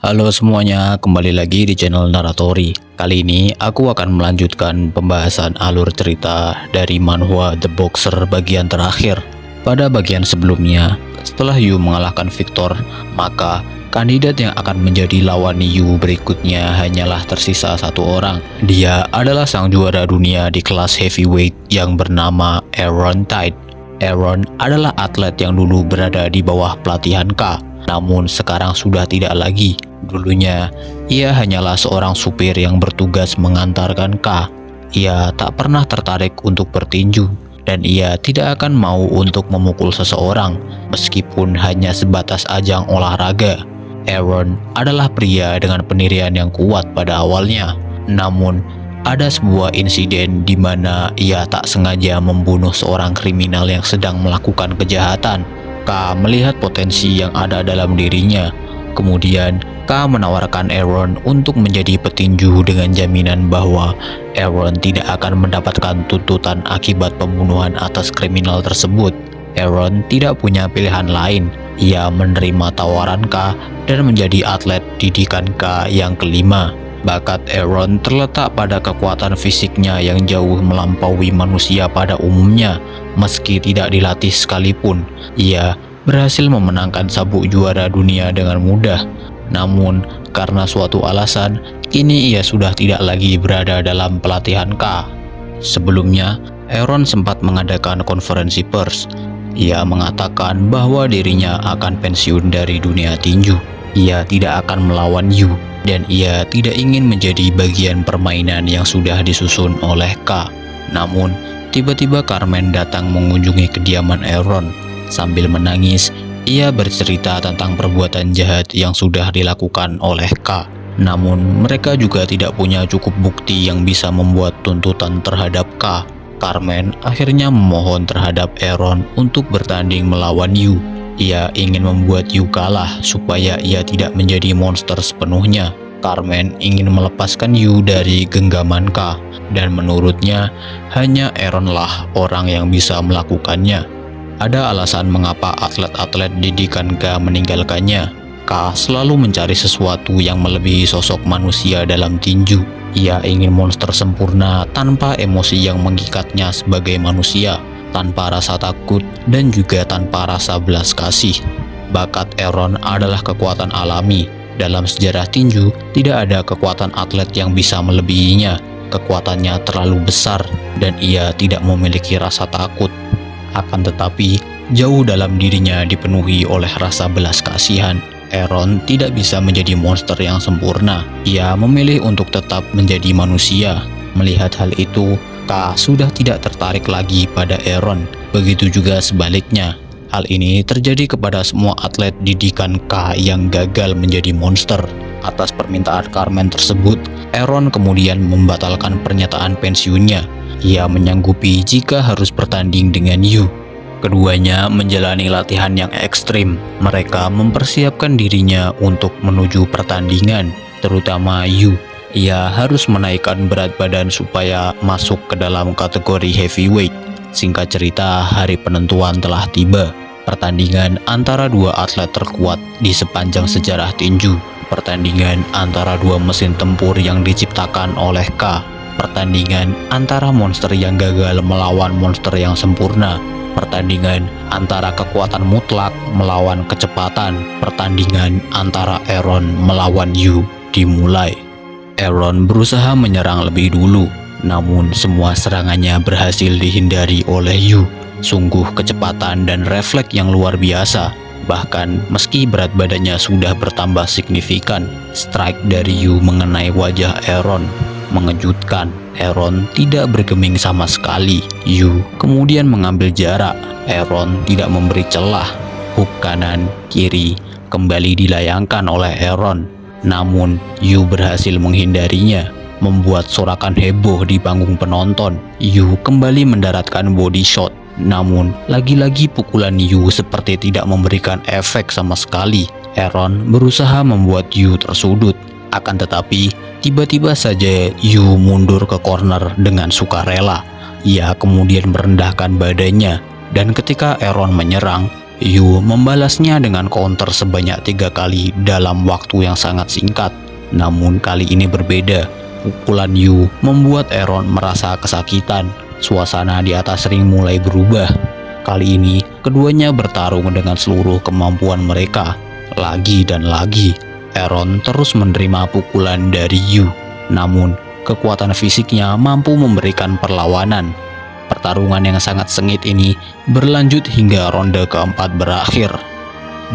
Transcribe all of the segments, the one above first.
Halo semuanya, kembali lagi di channel Naratori. Kali ini aku akan melanjutkan pembahasan alur cerita dari manhwa The Boxer bagian terakhir. Pada bagian sebelumnya, setelah Yu mengalahkan Victor, maka kandidat yang akan menjadi lawan Yu berikutnya hanyalah tersisa satu orang. Dia adalah sang juara dunia di kelas heavyweight yang bernama Aaron Tide. Aaron adalah atlet yang dulu berada di bawah pelatihan K, namun sekarang sudah tidak lagi. Dulunya, ia hanyalah seorang supir yang bertugas mengantarkan K. Ia tak pernah tertarik untuk bertinju, dan ia tidak akan mau untuk memukul seseorang, meskipun hanya sebatas ajang olahraga. Aaron adalah pria dengan pendirian yang kuat pada awalnya, namun ada sebuah insiden di mana ia tak sengaja membunuh seorang kriminal yang sedang melakukan kejahatan. K melihat potensi yang ada dalam dirinya. Kemudian, K menawarkan Aaron untuk menjadi petinju dengan jaminan bahwa Aaron tidak akan mendapatkan tuntutan akibat pembunuhan atas kriminal tersebut. Aaron tidak punya pilihan lain. Ia menerima tawaran K dan menjadi atlet didikan K yang kelima. Bakat Aaron terletak pada kekuatan fisiknya yang jauh melampaui manusia pada umumnya. Meski tidak dilatih sekalipun, ia berhasil memenangkan sabuk juara dunia dengan mudah. Namun, karena suatu alasan, kini ia sudah tidak lagi berada dalam pelatihan K. Sebelumnya, Aaron sempat mengadakan konferensi pers. Ia mengatakan bahwa dirinya akan pensiun dari dunia tinju. Ia tidak akan melawan Yu, dan ia tidak ingin menjadi bagian permainan yang sudah disusun oleh K. Namun, tiba-tiba Carmen datang mengunjungi kediaman Aaron. Sambil menangis, ia bercerita tentang perbuatan jahat yang sudah dilakukan oleh K. Namun, mereka juga tidak punya cukup bukti yang bisa membuat tuntutan terhadap K. Carmen akhirnya memohon terhadap Aaron untuk bertanding melawan Yu. Ia ingin membuat Yu kalah supaya ia tidak menjadi monster sepenuhnya. Carmen ingin melepaskan Yu dari genggaman K, dan menurutnya hanya Aaron lah orang yang bisa melakukannya. Ada alasan mengapa atlet-atlet didikan K meninggalkannya. K selalu mencari sesuatu yang melebihi sosok manusia dalam tinju. Ia ingin monster sempurna tanpa emosi yang mengikatnya sebagai manusia, tanpa rasa takut, dan juga tanpa rasa belas kasih. Bakat Aaron adalah kekuatan alami. Dalam sejarah tinju, tidak ada kekuatan atlet yang bisa melebihinya. Kekuatannya terlalu besar, dan ia tidak memiliki rasa takut. Akan tetapi, jauh dalam dirinya dipenuhi oleh rasa belas kasihan. Aaron tidak bisa menjadi monster yang sempurna. Ia memilih untuk tetap menjadi manusia. Melihat hal itu, K sudah tidak tertarik lagi pada Aaron. Begitu juga sebaliknya. Hal ini terjadi kepada semua atlet didikan K yang gagal menjadi monster. Atas permintaan Carmen tersebut, Aaron kemudian membatalkan pernyataan pensiunnya. Ia menyanggupi jika harus bertanding dengan Yu. Keduanya menjalani latihan yang ekstrim. Mereka mempersiapkan dirinya untuk menuju pertandingan, terutama Yu. Ia harus menaikkan berat badan supaya masuk ke dalam kategori heavyweight. Singkat cerita, hari penentuan telah tiba. Pertandingan antara dua atlet terkuat di sepanjang sejarah tinju. Pertandingan antara dua mesin tempur yang diciptakan oleh K. Pertandingan antara monster yang gagal melawan monster yang sempurna. Pertandingan antara kekuatan mutlak melawan kecepatan. Pertandingan antara Aaron melawan Yu dimulai. Aaron berusaha menyerang lebih dulu, namun semua serangannya berhasil dihindari oleh Yu. Sungguh kecepatan dan refleks yang luar biasa. Bahkan meski berat badannya sudah bertambah signifikan, strike dari Yu mengenai wajah Aaron mengejutkan. Aaron tidak bergeming sama sekali. Yu kemudian mengambil jarak. Aaron tidak memberi celah. Hook kanan, kiri kembali dilayangkan oleh Aaron. Namun Yu berhasil menghindarinya, membuat sorakan heboh di panggung penonton. Yu kembali mendaratkan body shot. Namun lagi-lagi pukulan Yu seperti tidak memberikan efek sama sekali. Aaron berusaha membuat Yu tersudut. Akan tetapi, tiba-tiba saja Yu mundur ke corner dengan sukarela. Ia kemudian merendahkan badannya, dan ketika Aaron menyerang, Yu membalasnya dengan counter sebanyak 3 kali dalam waktu yang sangat singkat. Namun kali ini berbeda. Pukulan Yu membuat Aaron merasa kesakitan. Suasana di atas ring mulai berubah. Kali ini keduanya bertarung dengan seluruh kemampuan mereka. Lagi dan lagi, Aaron terus menerima pukulan dari Yu. Namun kekuatan fisiknya mampu memberikan perlawanan. Pertarungan yang sangat sengit ini berlanjut hingga ronde keempat berakhir.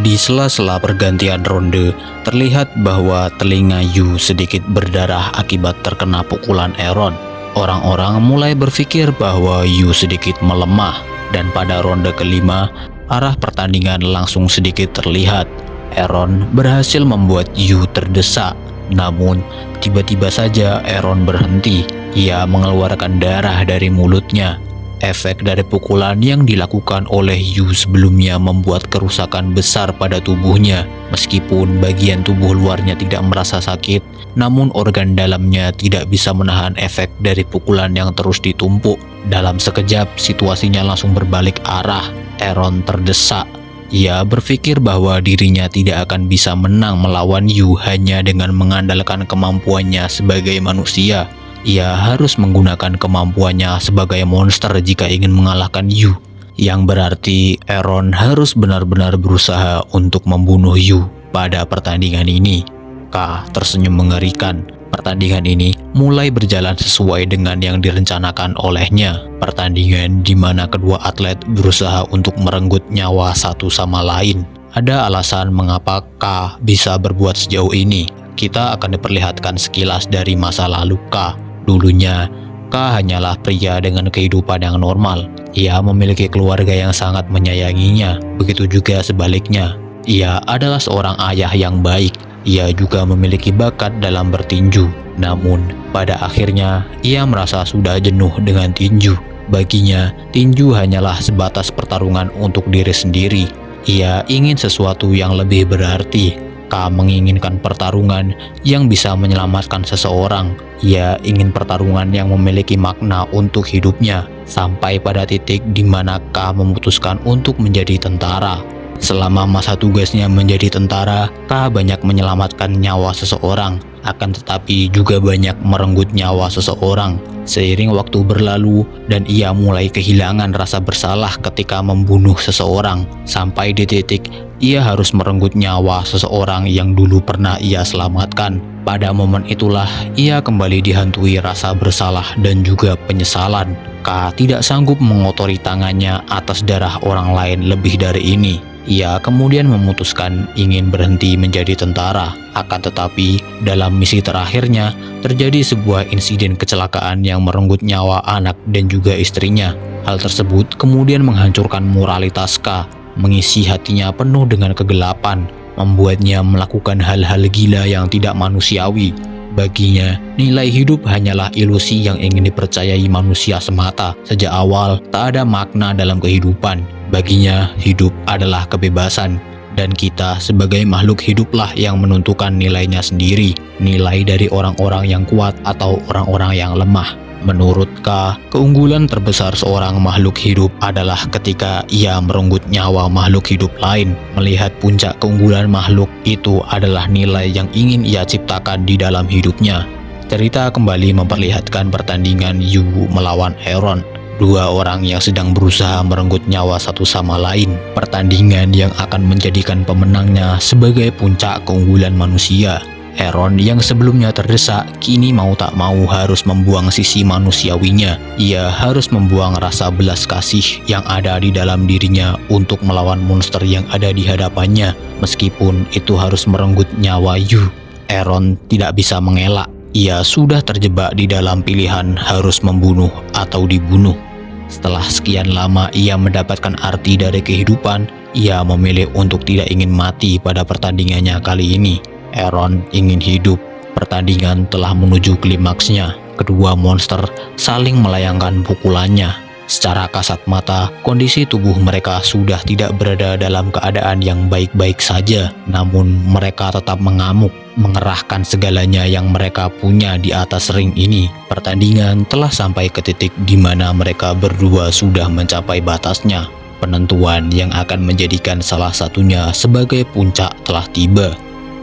Di sela-sela pergantian ronde, terlihat bahwa telinga Yu sedikit berdarah akibat terkena pukulan Aaron. Orang-orang mulai berpikir bahwa Yu sedikit melemah, dan pada ronde kelima, arah pertandingan langsung sedikit terlihat. Aaron berhasil membuat Yu terdesak, namun tiba-tiba saja Aaron berhenti. Ia mengeluarkan darah dari mulutnya. Efek dari pukulan yang dilakukan oleh Yu sebelumnya membuat kerusakan besar pada tubuhnya. Meskipun bagian tubuh luarnya tidak merasa sakit, namun organ dalamnya tidak bisa menahan efek dari pukulan yang terus ditumpuk. Dalam sekejap, situasinya langsung berbalik arah. Aaron terdesak. Ia berpikir bahwa dirinya tidak akan bisa menang melawan Yu hanya dengan mengandalkan kemampuannya sebagai manusia. Ia harus menggunakan kemampuannya sebagai monster jika ingin mengalahkan Yu. Yang berarti Aaron harus benar-benar berusaha untuk membunuh Yu pada pertandingan ini. K tersenyum mengerikan. Pertandingan ini mulai berjalan sesuai dengan yang direncanakan olehnya. Pertandingan di mana kedua atlet berusaha untuk merenggut nyawa satu sama lain. Ada alasan mengapa K bisa berbuat sejauh ini. Kita akan diperlihatkan sekilas dari masa lalu K. Dulunya, K hanyalah pria dengan kehidupan yang normal. Ia memiliki keluarga yang sangat menyayanginya. Begitu juga sebaliknya. Ia adalah seorang ayah yang baik. Ia juga memiliki bakat dalam bertinju. Namun, pada akhirnya, ia merasa sudah jenuh dengan tinju. Baginya, tinju hanyalah sebatas pertarungan untuk diri sendiri. Ia ingin sesuatu yang lebih berarti. K menginginkan pertarungan yang bisa menyelamatkan seseorang. Ia ingin pertarungan yang memiliki makna untuk hidupnya, sampai pada titik di mana K memutuskan untuk menjadi tentara. Selama masa tugasnya menjadi tentara, K banyak menyelamatkan nyawa seseorang, akan tetapi juga banyak merenggut nyawa seseorang. Seiring waktu berlalu dan ia mulai kehilangan rasa bersalah ketika membunuh seseorang, sampai di titik ia harus merenggut nyawa seseorang yang dulu pernah ia selamatkan. Pada momen itulah ia kembali dihantui rasa bersalah dan juga penyesalan. K tidak sanggup mengotori tangannya atas darah orang lain lebih dari ini. Ia kemudian memutuskan ingin berhenti menjadi tentara. Akan tetapi, dalam misi terakhirnya, terjadi sebuah insiden kecelakaan yang merenggut nyawa anak dan juga istrinya. Hal tersebut kemudian menghancurkan moralitas K, mengisi hatinya penuh dengan kegelapan, membuatnya melakukan hal-hal gila yang tidak manusiawi. Baginya, nilai hidup hanyalah ilusi yang ingin dipercayai manusia semata. Sejak awal, tak ada makna dalam kehidupan. Baginya, hidup adalah kebebasan. Dan kita sebagai makhluk hiduplah yang menentukan nilainya sendiri. Nilai dari orang-orang yang kuat atau orang-orang yang lemah. Menurut K, keunggulan terbesar seorang makhluk hidup adalah ketika ia merenggut nyawa makhluk hidup lain. Melihat puncak keunggulan makhluk itu adalah nilai yang ingin ia ciptakan di dalam hidupnya. Cerita kembali memperlihatkan pertandingan Yu melawan Aaron. Dua orang yang sedang berusaha merenggut nyawa satu sama lain. Pertandingan yang akan menjadikan pemenangnya sebagai puncak keunggulan manusia. Aaron yang sebelumnya terdesak, kini mau tak mau harus membuang sisi manusiawinya. Ia harus membuang rasa belas kasih yang ada di dalam dirinya untuk melawan monster yang ada di hadapannya. Meskipun itu harus merenggut nyawa Yu, Aaron tidak bisa mengelak. Ia sudah terjebak di dalam pilihan harus membunuh atau dibunuh. Setelah sekian lama ia mendapatkan arti dari kehidupan, ia memilih untuk tidak ingin mati pada pertandingannya kali ini. Aaron ingin hidup. Pertandingan telah menuju klimaksnya. Kedua monster saling melayangkan pukulannya. Secara kasat mata, kondisi tubuh mereka sudah tidak berada dalam keadaan yang baik-baik saja. Namun mereka tetap mengamuk, mengerahkan segalanya yang mereka punya di atas ring ini. Pertandingan telah sampai ke titik di mana mereka berdua sudah mencapai batasnya. Penentuan yang akan menjadikan salah satunya sebagai puncak telah tiba.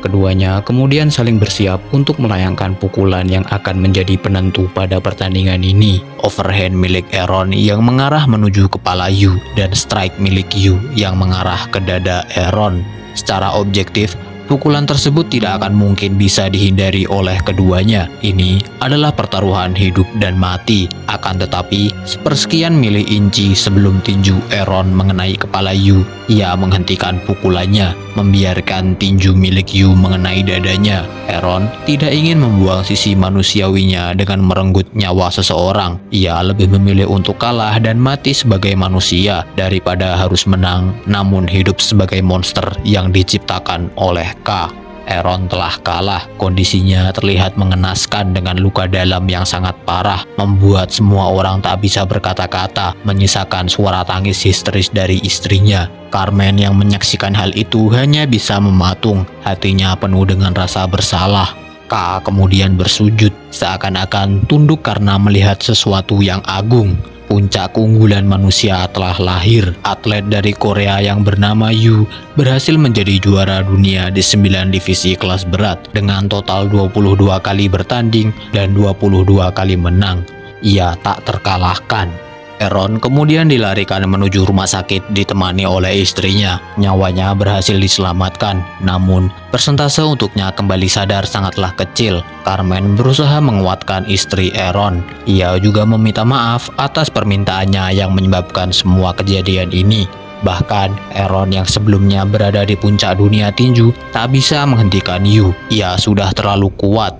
Keduanya kemudian saling bersiap untuk melayangkan pukulan yang akan menjadi penentu pada pertandingan ini. Overhand milik Aaron yang mengarah menuju kepala Yu dan strike milik Yu yang mengarah ke dada Aaron. Secara objektif, pukulan tersebut tidak akan mungkin bisa dihindari oleh keduanya. Ini adalah pertaruhan hidup dan mati. Akan tetapi, sepersekian mili inci sebelum tinju Aaron mengenai kepala Yu, ia menghentikan pukulannya, membiarkan tinju milik Yu mengenai dadanya. Aaron tidak ingin membuang sisi manusiawinya dengan merenggut nyawa seseorang. Ia lebih memilih untuk kalah dan mati sebagai manusia daripada harus menang namun hidup sebagai monster yang diciptakan oleh K. Aaron telah kalah, kondisinya terlihat mengenaskan dengan luka dalam yang sangat parah, membuat semua orang tak bisa berkata-kata, menyisakan suara tangis histeris dari istrinya. Carmen yang menyaksikan hal itu hanya bisa mematung, hatinya penuh dengan rasa bersalah. K kemudian bersujud, seakan-akan tunduk karena melihat sesuatu yang agung. Puncak keunggulan manusia telah lahir. Atlet dari Korea yang bernama Yu berhasil menjadi juara dunia di 9 divisi kelas berat dengan total 22 kali bertanding dan 22 kali menang. Ia tak terkalahkan. Aaron kemudian dilarikan menuju rumah sakit ditemani oleh istrinya. Nyawanya berhasil diselamatkan, namun persentase untuknya kembali sadar sangatlah kecil. Carmen berusaha menguatkan istri Aaron. Ia juga meminta maaf atas permintaannya yang menyebabkan semua kejadian ini. Bahkan, Aaron yang sebelumnya berada di puncak dunia tinju tak bisa menghentikan Yu. Ia sudah terlalu kuat.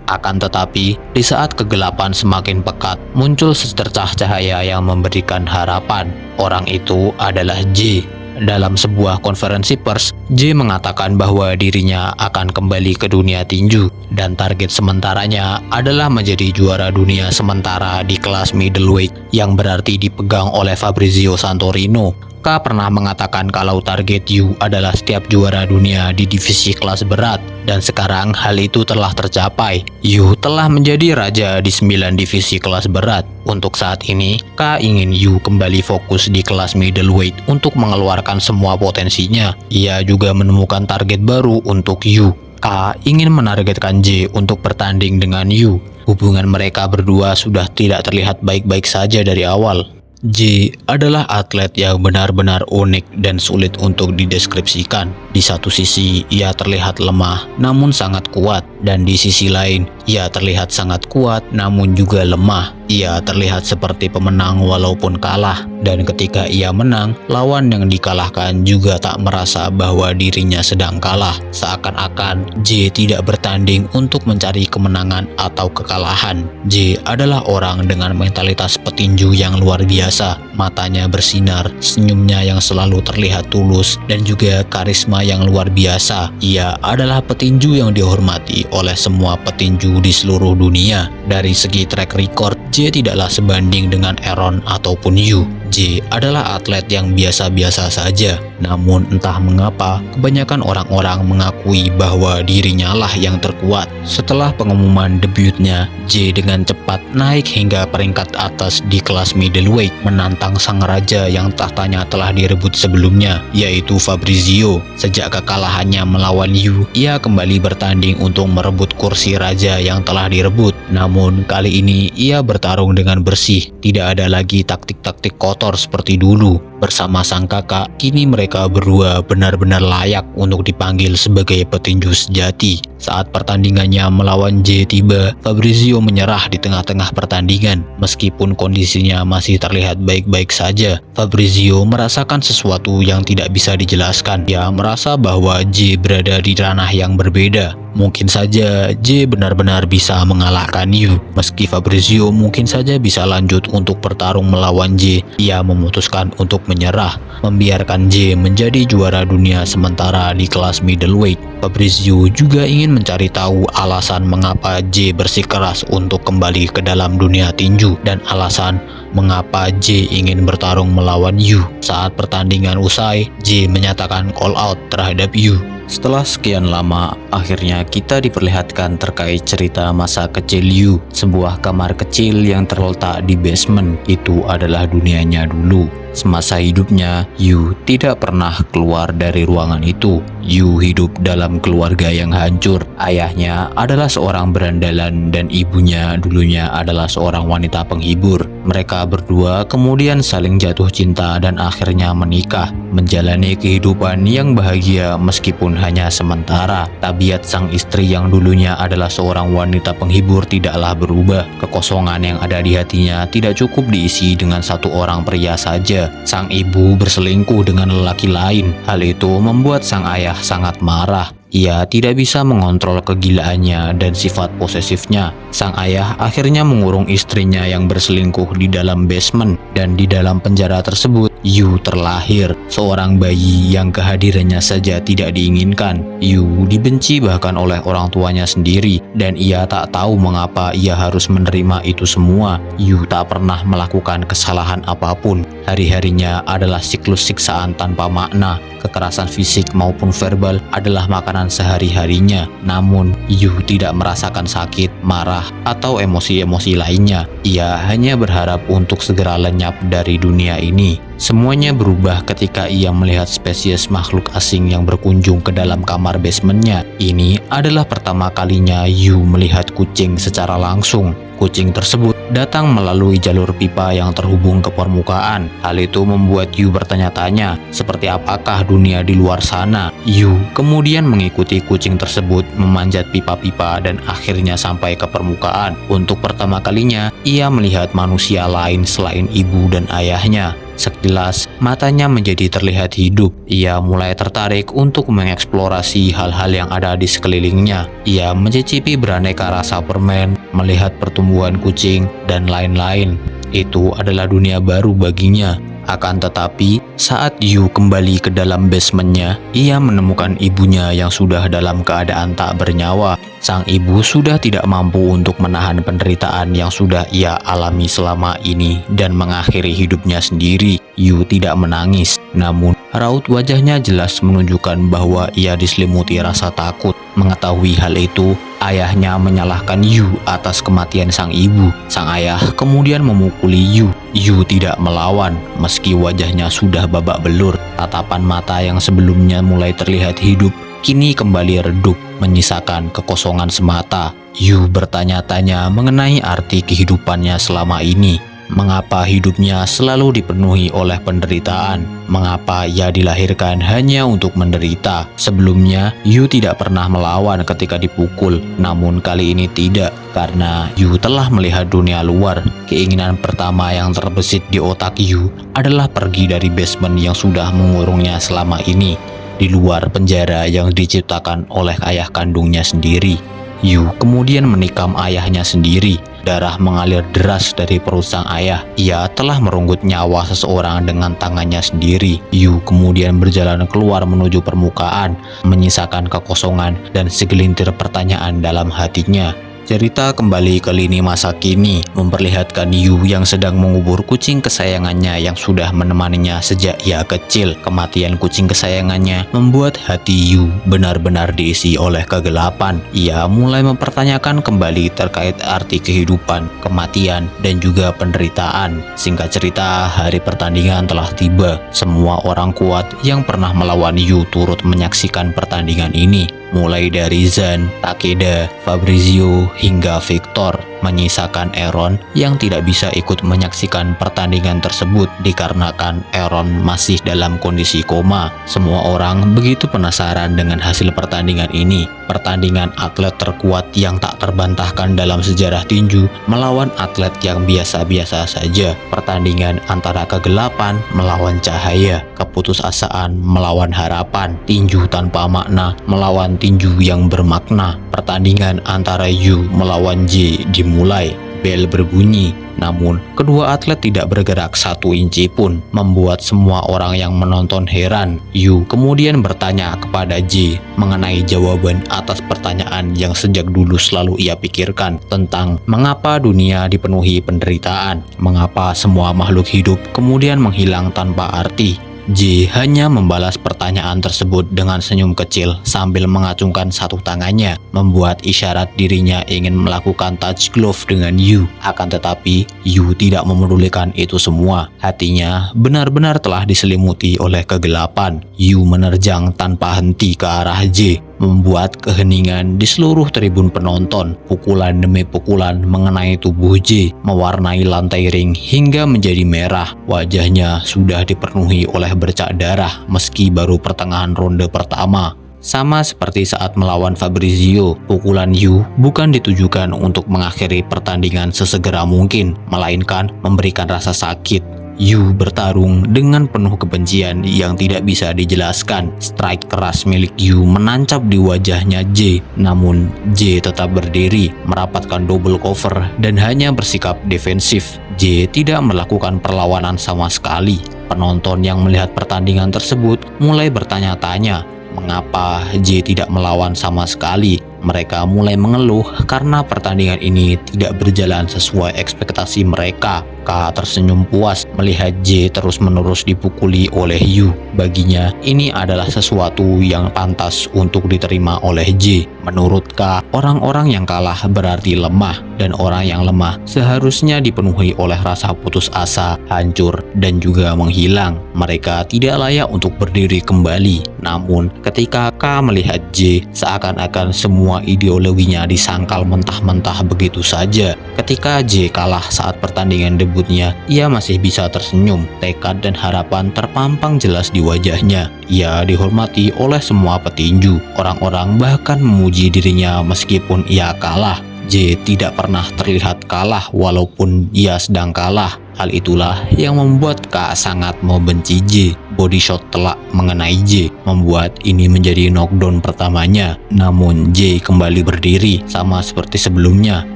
Akan tetapi, di saat kegelapan semakin pekat, muncul secercah cahaya yang memberikan harapan. Orang itu adalah J. Dalam sebuah konferensi pers, J mengatakan bahwa dirinya akan kembali ke dunia tinju dan target sementaranya adalah menjadi juara dunia sementara di kelas middleweight yang berarti dipegang oleh Fabrizio Santorino. K pernah mengatakan kalau target Yu adalah setiap juara dunia di divisi kelas berat, dan sekarang hal itu telah tercapai. Yu telah menjadi raja di 9 divisi kelas berat. Untuk saat ini, K ingin Yu kembali fokus di kelas middleweight untuk mengeluarkan semua potensinya. Ia juga menemukan target baru untuk Yu. K ingin menargetkan J untuk bertanding dengan Yu. Hubungan mereka berdua sudah tidak terlihat baik-baik saja dari awal. J adalah atlet yang benar-benar unik dan sulit untuk dideskripsikan. Di satu sisi, ia terlihat lemah namun sangat kuat, dan di sisi lain, ia terlihat sangat kuat namun juga lemah. Ia terlihat seperti pemenang walaupun kalah, dan ketika ia menang, lawan yang dikalahkan juga tak merasa bahwa dirinya sedang kalah. Seakan-akan J tidak bertanding untuk mencari kemenangan atau kekalahan. J adalah orang dengan mentalitas petinju yang luar biasa. Matanya bersinar, senyumnya yang selalu terlihat tulus, dan juga karisma yang luar biasa. Ia adalah petinju yang dihormati oleh semua petinju di seluruh dunia. Dari segi track record, J tidaklah sebanding dengan Aaron ataupun Yu. J adalah atlet yang biasa-biasa saja. Namun entah mengapa, kebanyakan orang-orang mengakui bahwa dirinya lah yang terkuat. Setelah pengumuman debutnya, J dengan cepat naik hingga peringkat atas di kelas middleweight, menantang sang raja yang tahtanya telah direbut sebelumnya, yaitu Fabrizio. Sejak kekalahannya melawan Yu, ia kembali bertanding untuk merebut kursi raja yang telah direbut. Namun kali ini ia bertarung dengan bersih, tidak ada lagi taktik-taktik kotor seperti dulu. Bersama sang kakak, kini mereka berdua benar-benar layak untuk dipanggil sebagai petinju sejati. Saat pertandingannya melawan J tiba, Fabrizio menyerah di tengah-tengah pertandingan. Meskipun kondisinya masih terlihat baik-baik saja, Fabrizio merasakan sesuatu yang tidak bisa dijelaskan. Ia merasa bahwa J berada di ranah yang berbeda. Mungkin saja J benar-benar bisa mengalahkan Yu. Meski Fabrizio mungkin saja bisa lanjut untuk bertarung melawan J, ia memutuskan untuk menyerah, membiarkan J menjadi juara dunia sementara di kelas middleweight. Fabrizio juga ingin mencari tahu alasan mengapa J bersikeras untuk kembali ke dalam dunia tinju, dan alasan mengapa J ingin bertarung melawan Yu. Saat pertandingan usai, J menyatakan call out terhadap Yu. Setelah sekian lama, akhirnya kita diperlihatkan terkait cerita masa kecil Yu. Sebuah kamar kecil yang terletak di basement, itu adalah dunianya dulu. Semasa hidupnya, Yu tidak pernah keluar dari ruangan itu. Yu hidup dalam keluarga yang hancur. Ayahnya adalah seorang berandalan dan ibunya dulunya adalah seorang wanita penghibur. Mereka berdua kemudian saling jatuh cinta dan akhirnya menikah, menjalani kehidupan yang bahagia meskipun hanya sementara. Tabiat sang istri yang dulunya adalah seorang wanita penghibur tidaklah berubah. Kekosongan yang ada di hatinya tidak cukup diisi dengan satu orang pria saja. Sang ibu berselingkuh dengan lelaki lain. Hal itu membuat sang ayah sangat marah. Ia tidak bisa mengontrol kegilaannya dan sifat posesifnya. Sang ayah akhirnya mengurung istrinya yang berselingkuh di dalam basement, dan di dalam penjara tersebut Yu terlahir, seorang bayi yang kehadirannya saja tidak diinginkan. Yu dibenci bahkan oleh orang tuanya sendiri, dan ia tak tahu mengapa ia harus menerima itu semua. Yu tak pernah melakukan kesalahan apapun. Hari-harinya adalah siklus siksaan tanpa makna. Kekerasan fisik maupun verbal adalah makanan sehari-harinya. Namun, Yu tidak merasakan sakit, marah, atau emosi-emosi lainnya. Ia hanya berharap untuk segera lenyap dari dunia ini. Semuanya berubah ketika ia melihat spesies makhluk asing yang berkunjung ke dalam kamar basementnya. Ini adalah pertama kalinya Yu melihat kucing secara langsung. Kucing tersebut datang melalui jalur pipa yang terhubung ke permukaan. Hal itu membuat Yu bertanya-tanya, seperti apakah dunia di luar sana? Yu kemudian mengikuti kucing tersebut memanjat pipa-pipa dan akhirnya sampai ke permukaan. Untuk pertama kalinya, ia melihat manusia lain selain ibu dan ayahnya. Sekilas, matanya menjadi terlihat hidup. Ia mulai tertarik untuk mengeksplorasi hal-hal yang ada di sekelilingnya. Ia mencicipi beraneka rasa permen, melihat pertumbuhan kucing, dan lain-lain. Itu adalah dunia baru baginya. Akan tetapi, saat Yu kembali ke dalam basementnya, ia menemukan ibunya yang sudah dalam keadaan tak bernyawa. Sang ibu sudah tidak mampu untuk menahan penderitaan yang sudah ia alami selama ini dan mengakhiri hidupnya sendiri. Yu tidak menangis, namun raut wajahnya jelas menunjukkan bahwa ia diselimuti rasa takut. Mengetahui hal itu, ayahnya menyalahkan Yu atas kematian sang ibu. Sang ayah kemudian memukuli Yu. Yu tidak melawan, meski wajahnya sudah babak belur. Tatapan mata yang sebelumnya mulai terlihat hidup, kini kembali redup, menyisakan kekosongan semata. Yu bertanya-tanya mengenai arti kehidupannya selama ini. Mengapa hidupnya selalu dipenuhi oleh penderitaan? Mengapa ia dilahirkan hanya untuk menderita? Sebelumnya, Yu tidak pernah melawan ketika dipukul, namun kali ini tidak, karena Yu telah melihat dunia luar. Keinginan pertama yang terbesit di otak Yu adalah pergi dari basement yang sudah mengurungnya selama ini, di luar penjara yang diciptakan oleh ayah kandungnya sendiri. Yu kemudian menikam ayahnya sendiri. Darah mengalir deras dari perut sang ayah. Ia telah merenggut nyawa seseorang dengan tangannya sendiri. Yu kemudian berjalan keluar menuju permukaan, menyisakan kekosongan dan segelintir pertanyaan dalam hatinya. Cerita kembali ke lini masa kini, memperlihatkan Yu yang sedang mengubur kucing kesayangannya yang sudah menemaninya sejak ia kecil. Kematian kucing kesayangannya membuat hati Yu benar-benar diisi oleh kegelapan. Ia mulai mempertanyakan kembali terkait arti kehidupan, kematian, dan juga penderitaan. Singkat cerita, hari pertandingan telah tiba. Semua orang kuat yang pernah melawan Yu turut menyaksikan pertandingan ini. Mulai dari Zan, Takeda, Fabrizio, hingga Victor, menyisakan Aaron yang tidak bisa ikut menyaksikan pertandingan tersebut dikarenakan Aaron masih dalam kondisi koma. Semua orang begitu penasaran dengan hasil pertandingan ini. Pertandingan atlet terkuat yang tak terbantahkan dalam sejarah tinju melawan atlet yang biasa-biasa saja. Pertandingan antara kegelapan melawan cahaya, keputusasaan melawan harapan, tinju tanpa makna melawan tinju yang bermakna. Pertandingan antara Yu melawan J dimulai. Bel berbunyi, namun kedua atlet tidak bergerak satu inci pun, membuat semua orang yang menonton heran. Yu kemudian bertanya kepada J mengenai jawaban atas pertanyaan yang sejak dulu selalu ia pikirkan tentang mengapa dunia dipenuhi penderitaan, mengapa semua makhluk hidup kemudian menghilang tanpa arti. J hanya membalas pertanyaan tersebut dengan senyum kecil sambil mengacungkan satu tangannya, membuat isyarat dirinya ingin melakukan touch glove dengan Yu. Akan tetapi, Yu tidak memedulikan itu semua. Hatinya benar-benar telah diselimuti oleh kegelapan. Yu menerjang tanpa henti ke arah J, membuat keheningan di seluruh tribun penonton. Pukulan demi pukulan mengenai tubuh J, mewarnai lantai ring hingga menjadi merah. Wajahnya sudah dipenuhi oleh bercak darah meski baru pertengahan ronde pertama. Sama seperti saat melawan Fabrizio, pukulan Yu bukan ditujukan untuk mengakhiri pertandingan sesegera mungkin, melainkan memberikan rasa sakit. Yu bertarung dengan penuh kebencian yang tidak bisa dijelaskan. Strike keras milik Yu menancap di wajahnya J, namun J tetap berdiri, merapatkan double cover dan hanya bersikap defensif. J tidak melakukan perlawanan sama sekali. Penonton yang melihat pertandingan tersebut mulai bertanya-tanya, mengapa J tidak melawan sama sekali? Mereka mulai mengeluh karena pertandingan ini tidak berjalan sesuai ekspektasi mereka. K tersenyum puas melihat J terus-menerus dipukuli oleh Yu. Baginya, ini adalah sesuatu yang pantas untuk diterima oleh J. Menurut K, orang-orang yang kalah berarti lemah, dan orang yang lemah seharusnya dipenuhi oleh rasa putus asa, hancur, dan juga menghilang. Mereka tidak layak untuk berdiri kembali. Namun, ketika K melihat J, seakan-akan semua ideologinya disangkal mentah-mentah begitu saja. Ketika J kalah saat pertandingan debutnya, ia masih bisa tersenyum. Tekad dan harapan terpampang jelas di wajahnya. Ia dihormati oleh semua petinju. Orang-orang bahkan memuji dirinya meskipun ia kalah. J tidak pernah terlihat kalah walaupun ia sedang kalah. Hal itulah yang membuat K sangat membenci J. Body shot telak mengenai J, membuat ini menjadi knockdown pertamanya. Namun J kembali berdiri sama seperti sebelumnya.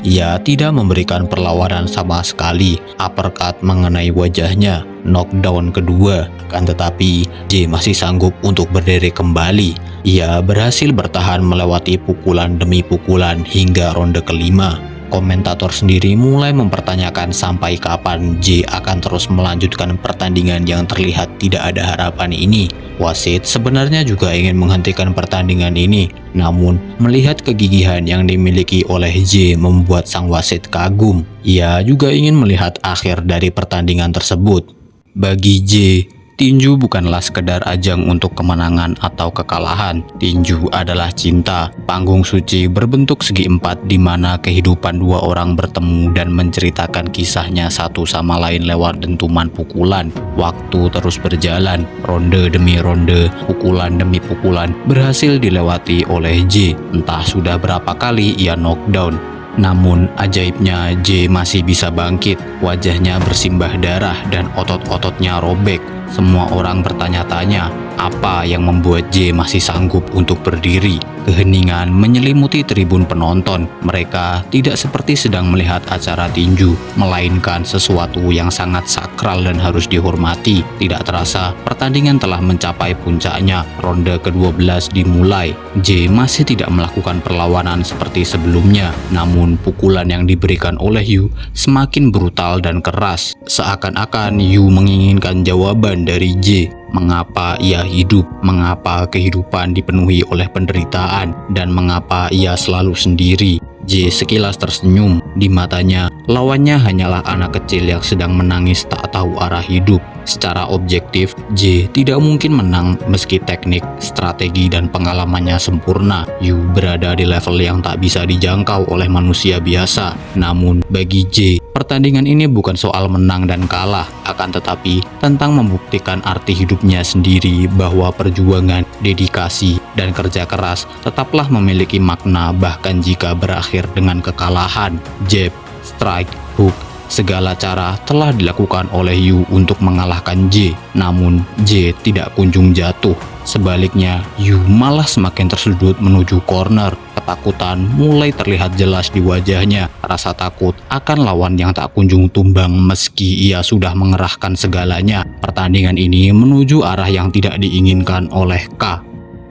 Ia tidak memberikan perlawanan sama sekali. Uppercut mengenai wajahnya. Knockdown kedua. Akan tetapi J masih sanggup untuk berdiri kembali. Ia berhasil bertahan melewati pukulan demi pukulan hingga ronde kelima. Komentator sendiri mulai mempertanyakan sampai kapan J akan terus melanjutkan pertandingan yang terlihat tidak ada harapan ini. Wasit sebenarnya juga ingin menghentikan pertandingan ini, namun melihat kegigihan yang dimiliki oleh J membuat sang wasit kagum. Ia juga ingin melihat akhir dari pertandingan tersebut. Bagi J, tinju bukanlah sekedar ajang untuk kemenangan atau kekalahan. Tinju adalah cinta, panggung suci berbentuk segi empat di mana kehidupan dua orang bertemu dan menceritakan kisahnya satu sama lain lewat dentuman pukulan. Waktu terus berjalan, ronde demi ronde, pukulan demi pukulan berhasil dilewati oleh J. Entah sudah berapa kali ia knockdown. Namun ajaibnya J masih bisa bangkit. Wajahnya bersimbah darah dan otot-ototnya robek. Semua orang bertanya-tanya, apa yang membuat J masih sanggup untuk berdiri? Keheningan menyelimuti tribun penonton. Mereka tidak seperti sedang melihat acara tinju, melainkan sesuatu yang sangat sakral dan harus dihormati. Tidak terasa, pertandingan telah mencapai puncaknya. Ronde ke-12 dimulai. J masih tidak melakukan perlawanan seperti sebelumnya. Namun pukulan yang diberikan oleh Yu semakin brutal dan keras. Seakan-akan Yu menginginkan jawaban dari J. Mengapa ia hidup? Mengapa kehidupan dipenuhi oleh penderitaan? Dan mengapa ia selalu sendiri? J sekilas tersenyum. Di matanya, lawannya hanyalah anak kecil yang sedang menangis tak tahu arah hidup. Secara objektif, J tidak mungkin menang meski teknik, strategi, dan pengalamannya sempurna. Yu berada di level yang tak bisa dijangkau oleh manusia biasa. Namun, bagi J, pertandingan ini bukan soal menang dan kalah, akan tetapi tentang membuktikan arti hidupnya sendiri bahwa perjuangan, dedikasi, dan kerja keras tetaplah memiliki makna bahkan jika berakhir dengan kekalahan. Jab, strike, hook, segala cara telah dilakukan oleh Yu untuk mengalahkan J. Namun J tidak kunjung jatuh. Sebaliknya, Yu malah semakin tersudut menuju corner. Ketakutan mulai terlihat jelas di wajahnya. Rasa takut akan lawan yang tak kunjung tumbang meski ia sudah mengerahkan segalanya. Pertandingan ini menuju arah yang tidak diinginkan oleh K.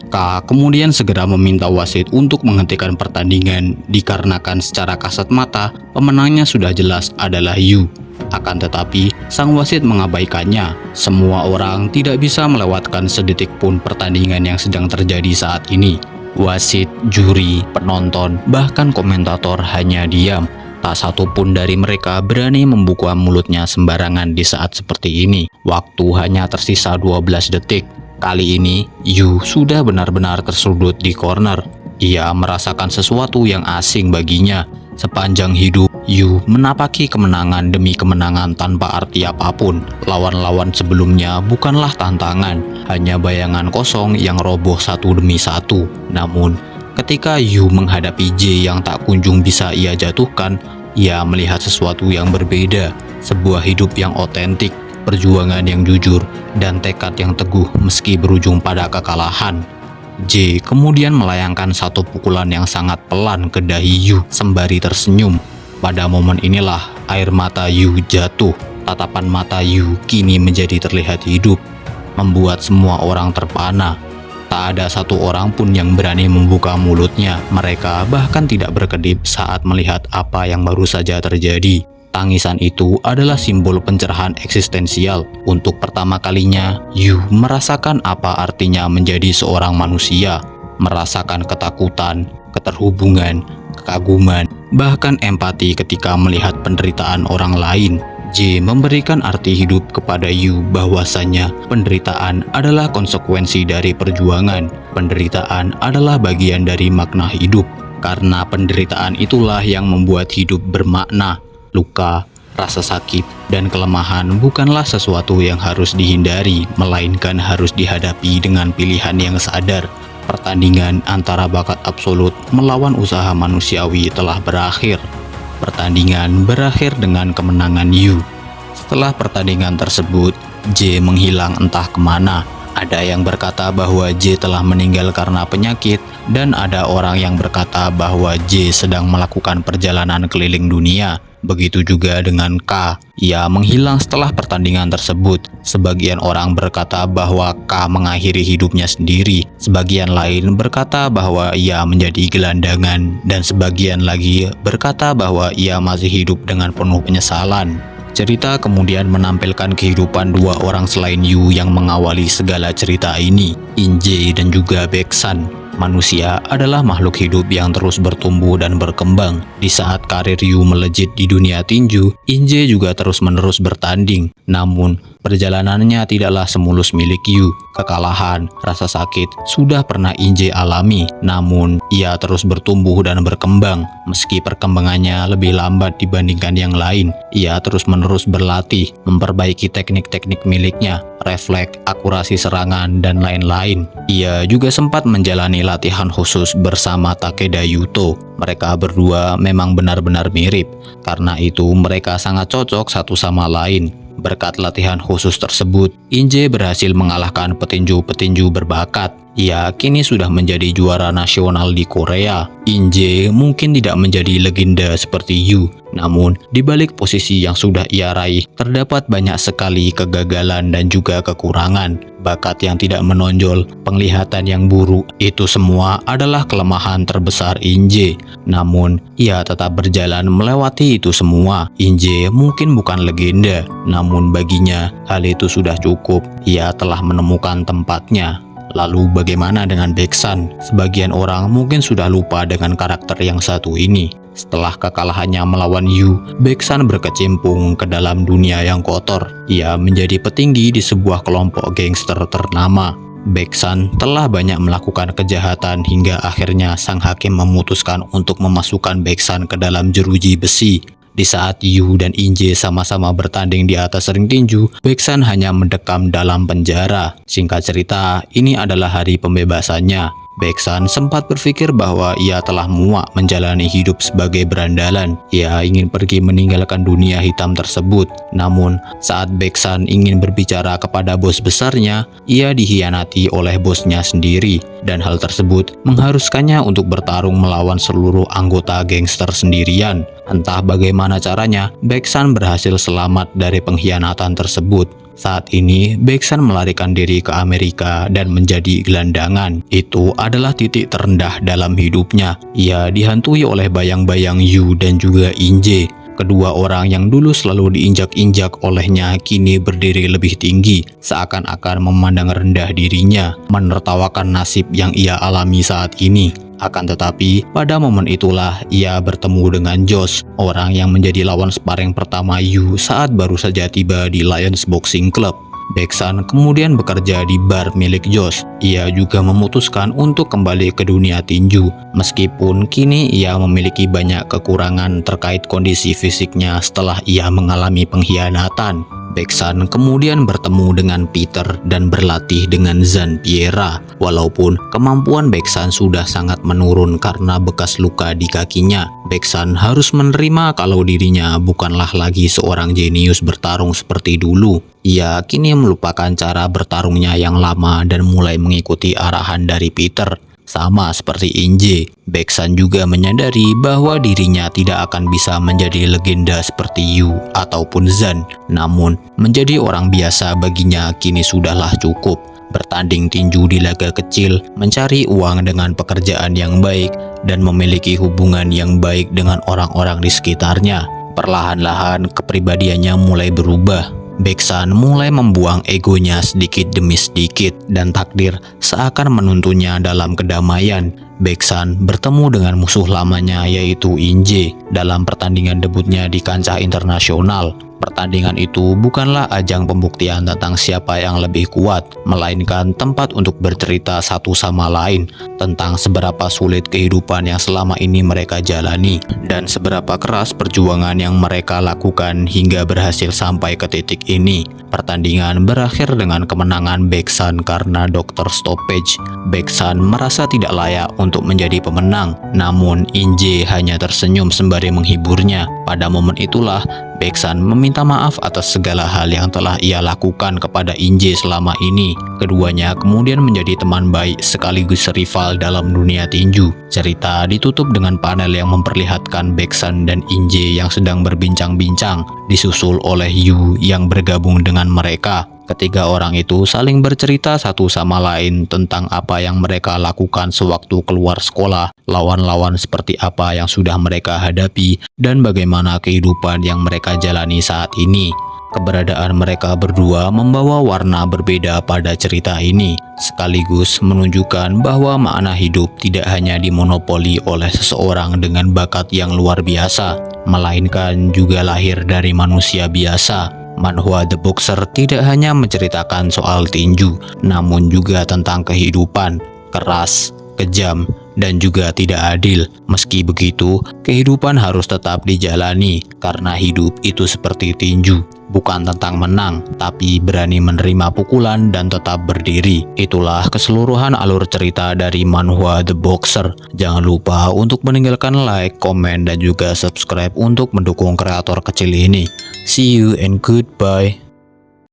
K kemudian segera meminta wasit untuk menghentikan pertandingan dikarenakan secara kasat mata pemenangnya sudah jelas adalah Yu. Akan tetapi, sang wasit mengabaikannya. Semua orang tidak bisa melewatkan sedetik pun pertandingan yang sedang terjadi saat ini. Wasit, juri, penonton, bahkan komentator hanya diam. Tak satu pun dari mereka berani membuka mulutnya sembarangan di saat seperti ini. Waktu hanya tersisa 12 detik. Kali ini, Yu sudah benar-benar tersudut di corner. Ia merasakan sesuatu yang asing baginya. Sepanjang hidup, Yu menapaki kemenangan demi kemenangan tanpa arti apapun. Lawan-lawan sebelumnya bukanlah tantangan, hanya bayangan kosong yang roboh satu demi satu. Namun, ketika Yu menghadapi J yang tak kunjung bisa ia jatuhkan, ia melihat sesuatu yang berbeda, sebuah hidup yang otentik, perjuangan yang jujur, dan tekad yang teguh meski berujung pada kekalahan. J kemudian melayangkan satu pukulan yang sangat pelan ke dahi Yu sembari tersenyum. Pada momen inilah air mata Yu jatuh. Tatapan mata Yu kini menjadi terlihat hidup, membuat semua orang terpana. Tak ada satu orang pun yang berani membuka mulutnya. Mereka bahkan tidak berkedip saat melihat apa yang baru saja terjadi. Tangisan itu adalah simbol pencerahan eksistensial. Untuk pertama kalinya, Yu merasakan apa artinya menjadi seorang manusia. Merasakan ketakutan, keterhubungan, kekaguman, bahkan empati ketika melihat penderitaan orang lain. J memberikan arti hidup kepada Yu bahwasanya penderitaan adalah konsekuensi dari perjuangan. Penderitaan adalah bagian dari makna hidup. Karena penderitaan itulah yang membuat hidup bermakna. Luka, rasa sakit, dan kelemahan bukanlah sesuatu yang harus dihindari, melainkan harus dihadapi dengan pilihan yang sadar. Pertandingan antara bakat absolut melawan usaha manusiawi telah berakhir. Pertandingan berakhir dengan kemenangan Yu. Setelah pertandingan tersebut, J menghilang entah kemana. Ada yang berkata bahwa J telah meninggal karena penyakit, dan ada orang yang berkata bahwa J sedang melakukan perjalanan keliling dunia. Begitu juga dengan K. Ia menghilang setelah pertandingan tersebut. Sebagian orang berkata bahwa K mengakhiri hidupnya sendiri. Sebagian lain berkata bahwa ia menjadi gelandangan. Dan sebagian lagi berkata bahwa ia masih hidup dengan penuh penyesalan. Cerita kemudian menampilkan kehidupan dua orang selain Yu yang mengawali segala cerita ini, In-jae dan juga Baek-san. Manusia adalah makhluk hidup yang terus bertumbuh dan berkembang. Di saat karir Yu melejit di dunia tinju, In-jae juga terus-menerus bertanding. Namun, perjalanannya tidaklah semulus milik Yu. Kekalahan, rasa sakit sudah pernah In-jae alami. Namun, ia terus bertumbuh dan berkembang. Meski perkembangannya lebih lambat dibandingkan yang lain, ia terus-menerus berlatih, memperbaiki teknik-teknik miliknya, refleks, akurasi serangan, dan lain-lain. Ia juga sempat menjalani latihan khusus bersama Takeda Yuto. Mereka berdua memang benar-benar mirip, karena itu mereka sangat cocok satu sama lain. Berkat latihan khusus tersebut, In-jae berhasil mengalahkan petinju-petinju berbakat. Ia kini sudah menjadi juara nasional di Korea. In-jae mungkin tidak menjadi legenda seperti Yu, namun di balik posisi yang sudah ia raih, terdapat banyak sekali kegagalan dan juga kekurangan. Bakat yang tidak menonjol, penglihatan yang buruk, itu semua adalah kelemahan terbesar In-jae. Namun, ia tetap berjalan melewati itu semua. In-jae mungkin bukan legenda, namun baginya hal itu sudah cukup. Ia telah menemukan tempatnya. Lalu bagaimana dengan Baek-san? Sebagian orang mungkin sudah lupa dengan karakter yang satu ini. Setelah kekalahannya melawan Yu, Baek-san berkecimpung ke dalam dunia yang kotor. Ia menjadi petinggi di sebuah kelompok gangster ternama. Baek-san telah banyak melakukan kejahatan hingga akhirnya sang hakim memutuskan untuk memasukkan Baek-san ke dalam jeruji besi. Di saat Yu dan In-jae sama-sama bertanding di atas ring tinju, Baek-san hanya mendekam dalam penjara. Singkat cerita, ini adalah hari pembebasannya. Baek-san sempat berpikir bahwa ia telah muak menjalani hidup sebagai berandalan. Ia ingin pergi meninggalkan dunia hitam tersebut. Namun, saat Baek-san ingin berbicara kepada bos besarnya, ia dikhianati oleh bosnya sendiri. Dan hal tersebut mengharuskannya untuk bertarung melawan seluruh anggota gangster sendirian. Entah bagaimana caranya, Baek-san berhasil selamat dari pengkhianatan tersebut. Saat ini, Baek-san melarikan diri ke Amerika dan menjadi gelandangan. Itu adalah titik terendah dalam hidupnya. Ia dihantui oleh bayang-bayang Yu dan juga In-jae. Kedua orang yang dulu selalu diinjak-injak olehnya kini berdiri lebih tinggi, seakan-akan memandang rendah dirinya, menertawakan nasib yang ia alami saat ini. Akan tetapi, pada momen itulah ia bertemu dengan Josh, orang yang menjadi lawan sparring pertama Yu saat baru saja tiba di Lions Boxing Club. Baeksan kemudian bekerja di bar milik Josh. Ia juga memutuskan untuk kembali ke dunia tinju, meskipun kini ia memiliki banyak kekurangan terkait kondisi fisiknya setelah ia mengalami pengkhianatan. Baeksan kemudian bertemu dengan Peter dan berlatih dengan Zhan Pierre. Walaupun kemampuan Baeksan sudah sangat menurun karena bekas luka di kakinya, Baeksan harus menerima kalau dirinya bukanlah lagi seorang jenius bertarung seperti dulu. Ia kini melupakan cara bertarungnya yang lama dan mulai mengikuti arahan dari Peter. Sama seperti Inje, Baeksan juga menyadari bahwa dirinya tidak akan bisa menjadi legenda seperti Yu ataupun Zhan. Namun, menjadi orang biasa baginya kini sudahlah cukup. Bertanding tinju di laga kecil, mencari uang dengan pekerjaan yang baik, dan memiliki hubungan yang baik dengan orang-orang di sekitarnya. Perlahan-lahan kepribadiannya mulai berubah. Baeksan mulai membuang egonya sedikit demi sedikit dan takdir seakan menuntunnya dalam kedamaian. Baeksan bertemu dengan musuh lamanya yaitu Inje dalam pertandingan debutnya di kancah internasional. Pertandingan itu bukanlah ajang pembuktian tentang siapa yang lebih kuat, melainkan tempat untuk bercerita satu sama lain tentang seberapa sulit kehidupan yang selama ini mereka jalani dan seberapa keras perjuangan yang mereka lakukan hingga berhasil sampai ke titik ini. Pertandingan berakhir dengan kemenangan Baeksan karena dokter stoppage. Baeksan merasa tidak layak untuk menjadi pemenang, namun Inje hanya tersenyum sembari menghiburnya. Pada momen itulah Baeksan meminta maaf atas segala hal yang telah ia lakukan kepada Inje selama ini. Keduanya kemudian menjadi teman baik sekaligus rival dalam dunia tinju. Cerita ditutup dengan panel yang memperlihatkan Baeksan dan Inje yang sedang berbincang-bincang, disusul oleh Yu yang bergabung dengan mereka. Ketiga orang itu saling bercerita satu sama lain tentang apa yang mereka lakukan sewaktu keluar sekolah, lawan-lawan seperti apa yang sudah mereka hadapi, dan bagaimana kehidupan yang mereka jalani saat ini. Keberadaan mereka berdua membawa warna berbeda pada cerita ini, sekaligus menunjukkan bahwa makna hidup tidak hanya dimonopoli oleh seseorang dengan bakat yang luar biasa, melainkan juga lahir dari manusia biasa. Manhwa The Boxer tidak hanya menceritakan soal tinju, namun juga tentang kehidupan, keras, kejam, dan juga tidak adil. Meski begitu, kehidupan harus tetap dijalani, karena hidup itu seperti tinju, bukan tentang menang, tapi berani menerima pukulan dan tetap berdiri. Itulah keseluruhan alur cerita dari Manhwa The Boxer. Jangan lupa untuk meninggalkan like, komen, dan juga subscribe untuk mendukung kreator kecil ini. See you and goodbye.